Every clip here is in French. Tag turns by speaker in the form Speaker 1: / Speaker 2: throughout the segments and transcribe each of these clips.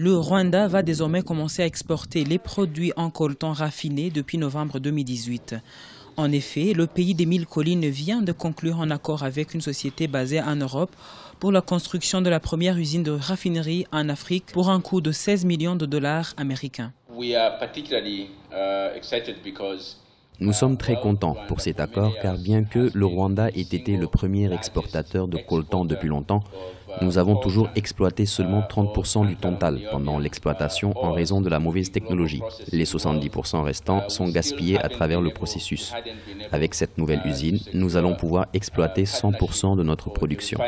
Speaker 1: Le Rwanda va désormais commencer à exporter les produits en coltan raffinés depuis novembre 2018. En effet, le pays des 1000 collines vient de conclure un accord avec une société basée en Europe pour la construction de la première usine de raffinerie en Afrique pour un coût de 16 millions de dollars américains.
Speaker 2: Nous sommes très contents pour cet accord car bien que le Rwanda ait été le premier exportateur de coltan depuis longtemps, nous avons toujours exploité seulement 30% du total pendant l'exploitation en raison de la mauvaise technologie. Les 70% restants sont gaspillés à travers le processus. Avec cette nouvelle usine, nous allons pouvoir exploiter 100% de notre production.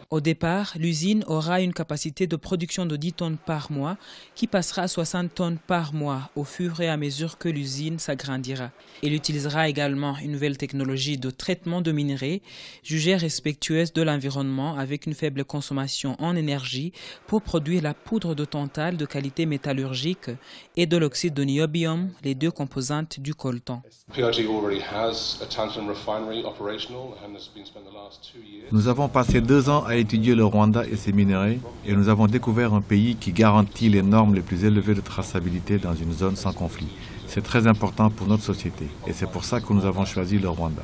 Speaker 1: Au départ, l'usine aura une capacité de production de 10 tonnes par mois qui passera à 60 tonnes par mois au fur et à mesure que l'usine s'agrandira. Elle utilisera également une nouvelle technologie de traitement de minerais jugée respectueuse de l'environnement avec une faible consommation en énergie pour produire la poudre de tantale de qualité métallurgique et de l'oxyde de niobium, les deux composantes du coltan.
Speaker 3: Nous avons passé 2 ans à étudier le Rwanda et ses minerais et nous avons découvert un pays qui garantit les normes les plus élevées de traçabilité dans une zone sans conflit. C'est très important pour notre société et c'est pour ça que nous avons choisi le Rwanda.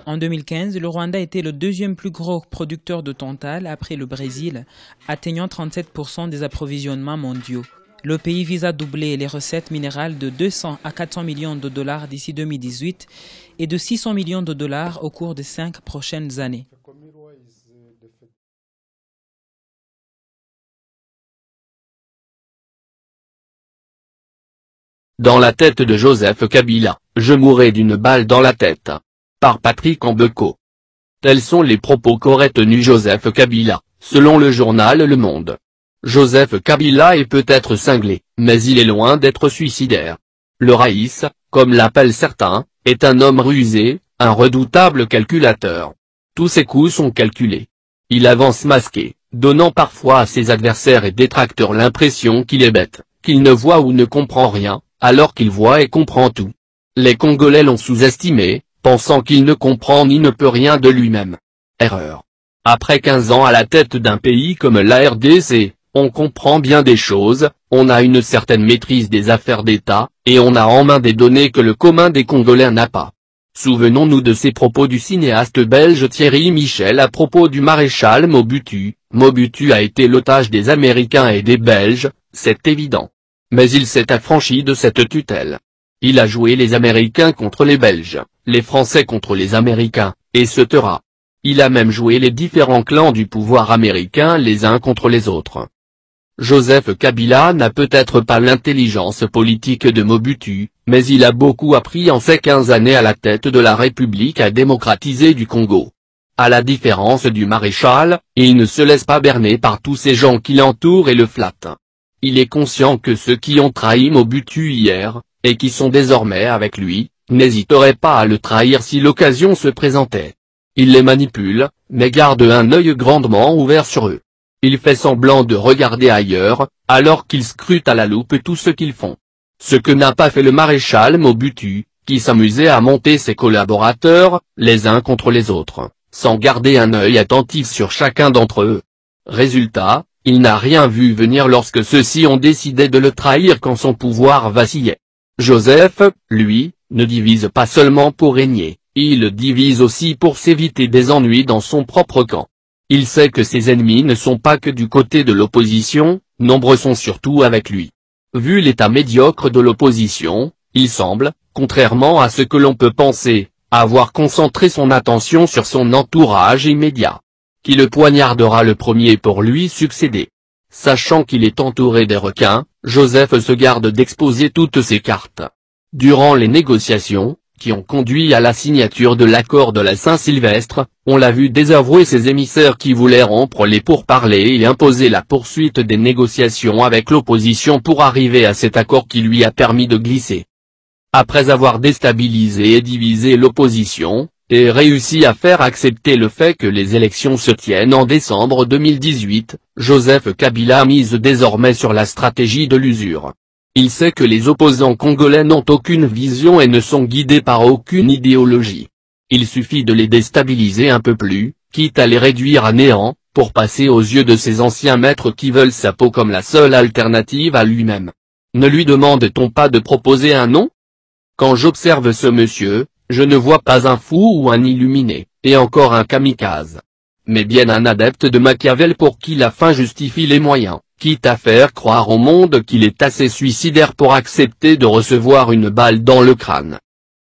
Speaker 1: En 2015, le Rwanda était le deuxième plus gros producteur de tantale après le Brésil, atteignant 37% des approvisionnements mondiaux. Le pays vise à doubler les recettes minérales de 200 à 400 millions de dollars d'ici 2018 et de 600 millions de dollars au cours des 5 prochaines années.
Speaker 4: Dans la tête de Joseph Kabila, je mourrai d'une balle dans la tête. Par Patrick Mbeko. Tels sont les propos qu'aurait tenus Joseph Kabila, selon le journal Le Monde. Joseph Kabila est peut-être cinglé, mais il est loin d'être suicidaire. Le Raïs, comme l'appellent certains, est un homme rusé, un redoutable calculateur. Tous ses coups sont calculés. Il avance masqué, donnant parfois à ses adversaires et détracteurs l'impression qu'il est bête, qu'il ne voit ou ne comprend rien, alors qu'il voit et comprend tout. Les Congolais l'ont sous-estimé, pensant qu'il ne comprend ni ne peut rien de lui-même. Erreur. Après 15 ans à la tête d'un pays comme la RDC, on comprend bien des choses, on a une certaine maîtrise des affaires d'État, et on a en main des données que le commun des Congolais n'a pas. Souvenons-nous de ces propos du cinéaste belge Thierry Michel à propos du maréchal Mobutu. Mobutu a été l'otage des Américains et des Belges, c'est évident. Mais il s'est affranchi de cette tutelle. Il a joué les Américains contre les Belges, les Français contre les Américains, et se taira. Il a même joué les différents clans du pouvoir américain les uns contre les autres. Joseph Kabila n'a peut-être pas l'intelligence politique de Mobutu, mais il a beaucoup appris en ces 15 années à la tête de la République démocratisée du Congo. À la différence du maréchal, il ne se laisse pas berner par tous ces gens qui l'entourent et le flattent. Il est conscient que ceux qui ont trahi Mobutu hier, et qui sont désormais avec lui, n'hésiteraient pas à le trahir si l'occasion se présentait. Il les manipule, mais garde un œil grandement ouvert sur eux. Il fait semblant de regarder ailleurs, alors qu'il scrute à la loupe tout ce qu'ils font. Ce que n'a pas fait le maréchal Mobutu, qui s'amusait à monter ses collaborateurs, les uns contre les autres, sans garder un œil attentif sur chacun d'entre eux. Résultat, il n'a rien vu venir lorsque ceux-ci ont décidé de le trahir quand son pouvoir vacillait. Joseph, lui, ne divise pas seulement pour régner, il divise aussi pour s'éviter des ennuis dans son propre camp. Il sait que ses ennemis ne sont pas que du côté de l'opposition, nombreux sont surtout avec lui. Vu l'état médiocre de l'opposition, il semble, contrairement à ce que l'on peut penser, avoir concentré son attention sur son entourage immédiat. Qui le poignardera le premier pour lui succéder. Sachant qu'il est entouré des requins, Joseph se garde d'exposer toutes ses cartes. Durant les négociations, qui ont conduit à la signature de l'accord de la Saint-Sylvestre, on l'a vu désavouer ses émissaires qui voulaient rompre les pourparlers et imposer la poursuite des négociations avec l'opposition pour arriver à cet accord qui lui a permis de glisser. Après avoir déstabilisé et divisé l'opposition, et réussi à faire accepter le fait que les élections se tiennent en décembre 2018, Joseph Kabila mise désormais sur la stratégie de l'usure. Il sait que les opposants congolais n'ont aucune vision et ne sont guidés par aucune idéologie. Il suffit de les déstabiliser un peu plus, quitte à les réduire à néant, pour passer aux yeux de ces anciens maîtres qui veulent sa peau comme la seule alternative à lui-même. Ne lui demande-t-on pas de proposer un nom? Quand j'observe ce monsieur, je ne vois pas un fou ou un illuminé, et encore un kamikaze. Mais bien un adepte de Machiavel pour qui la fin justifie les moyens, quitte à faire croire au monde qu'il est assez suicidaire pour accepter de recevoir une balle dans le crâne.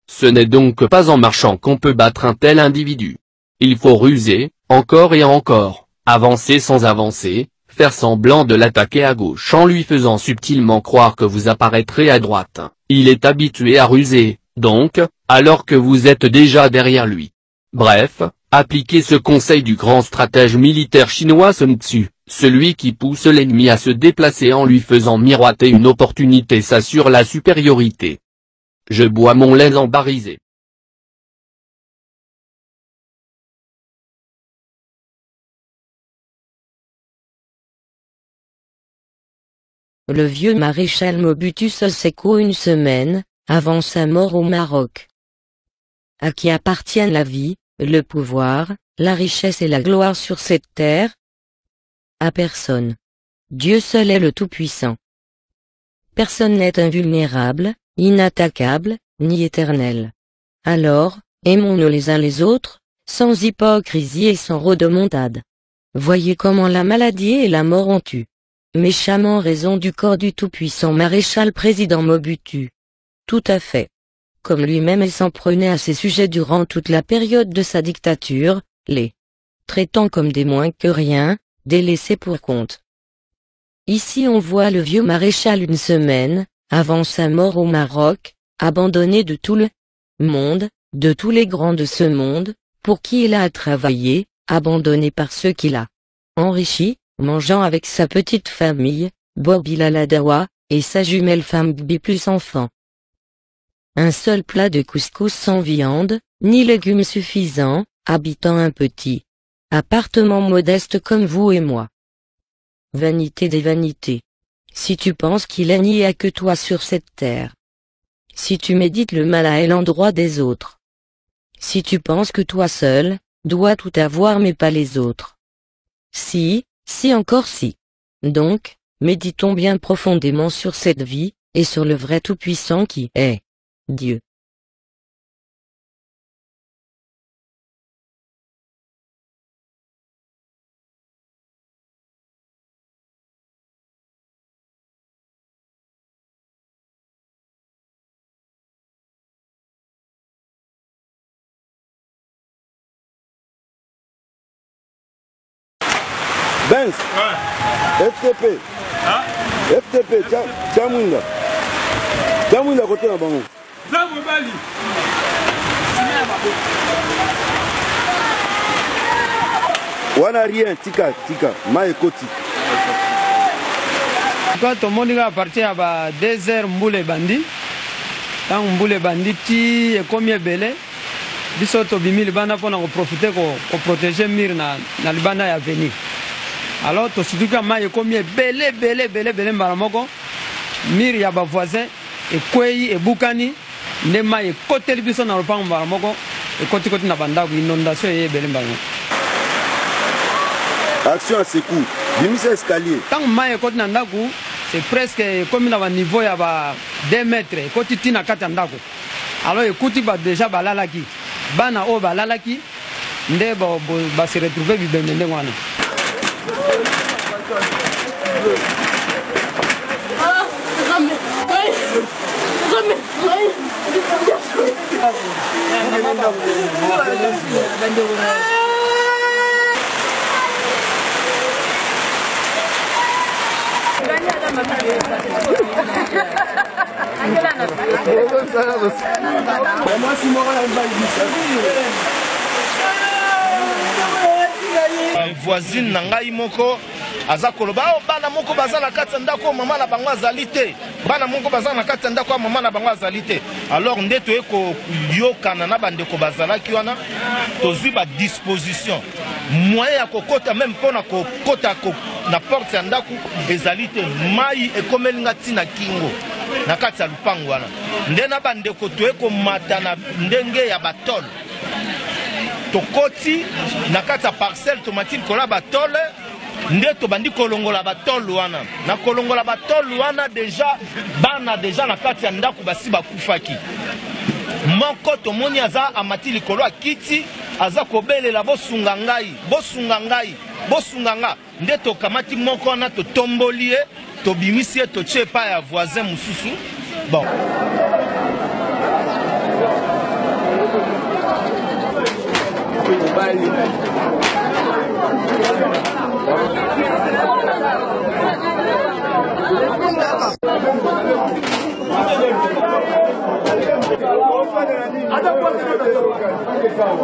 Speaker 4: Ce n'est donc pas en marchant qu'on peut battre un tel individu. Il faut ruser, encore et encore, avancer sans avancer, faire semblant de l'attaquer à gauche en lui faisant subtilement croire que vous apparaîtrez à droite. Il est habitué à ruser, donc, alors que vous êtes déjà derrière lui. Bref, appliquez ce conseil du grand stratège militaire chinois Sun Tzu, celui qui pousse l'ennemi à se déplacer en lui faisant miroiter une opportunité s'assure la supériorité. Je bois mon lait en barisé.
Speaker 5: Le vieux maréchal Mobutu Seseko une semaine, avant sa mort au Maroc. À qui appartiennent la vie, le pouvoir, la richesse et la gloire sur cette terre? À personne. Dieu seul est le Tout-Puissant. Personne n'est invulnérable, inattaquable, ni éternel. Alors, aimons-nous les uns les autres, sans hypocrisie et sans rodomontade. Voyez comment la maladie et la mort ont eu méchamment raison du corps du tout-puissant maréchal président Mobutu. Tout à fait. Comme lui-même il s'en prenait à ses sujets durant toute la période de sa dictature, les traitant comme des moins que rien, des laissés pour compte. Ici on voit le vieux maréchal une semaine, avant sa mort au Maroc, abandonné de tout le monde, de tous les grands de ce monde, pour qui il a travaillé, abandonné par ceux qu'il a enrichi, mangeant avec sa petite famille, Bobby Laladawa, et sa jumelle femme Gbi plus enfant. Un seul plat de couscous sans viande, ni légumes suffisants, habitant un petit appartement modeste comme vous et moi. Vanité des vanités. Si tu penses qu'il n'y a que toi sur cette terre. Si tu médites le mal à l'endroit des autres. Si tu penses que toi seul, dois tout avoir mais pas les autres. Si encore si. Donc, méditons bien profondément sur cette vie, et sur le vrai Tout-Puissant qui est Dieu.
Speaker 6: Benz, FTP, FTP, Chamwinga, Chamwinga côté na bango. Wana rien, tika, ma ekoti.
Speaker 7: Quand tout le monde a parti à 2 heures Mboule Bandi, tant Mboule Bandi ti et combien belé, bisoto bimi libana pour en profiter pour protéger mir na libana ya venir. Alors to situka maye combien belé maramoko mir ya ba voisin et kwei et bukani ne maye côté biso na lopango maramoko et côté na banda ko inondation et belé maramoko.
Speaker 6: Action à secours, bimise escalier.
Speaker 7: Tant maye côté na ndako c'est presque comme na niveau ya ba 2 mètres côté tina kata ndako. Alors écoute ba déjà balalaki bana o balalaki nde ba se retrouver bibende ngwana.
Speaker 8: Voisine nangai moko azakoloba bana moko bazana kati ndako mama na bango azalite bana moko bazana kati ndako mama na bango azalite alors ndeto eko yokana na bandeko bazalaki wana tozwi ba disposition moyen ya kokota même pona kokota na porte ya ndako ezalite mai ekomeli ngati na kingo na kati ya lupango wana ndena bandeko to eko mata na ndenge ya batol tokoti na kati ya parcelle tomati kola batole nde tobandi kolongola batole wana na kolongola batole wana deja bana deja na kati ya ndako basi bakufaki moko tomoni aza amati likolo akiti aza kobelela bosunga ngai bosunga nga nde tokamati moko wana totomboli ye tobimisi ye totie epai ya voisin mosusu bon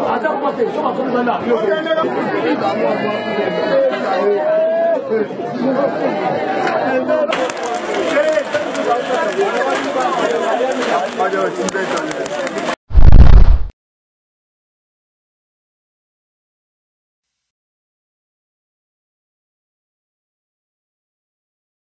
Speaker 6: Ada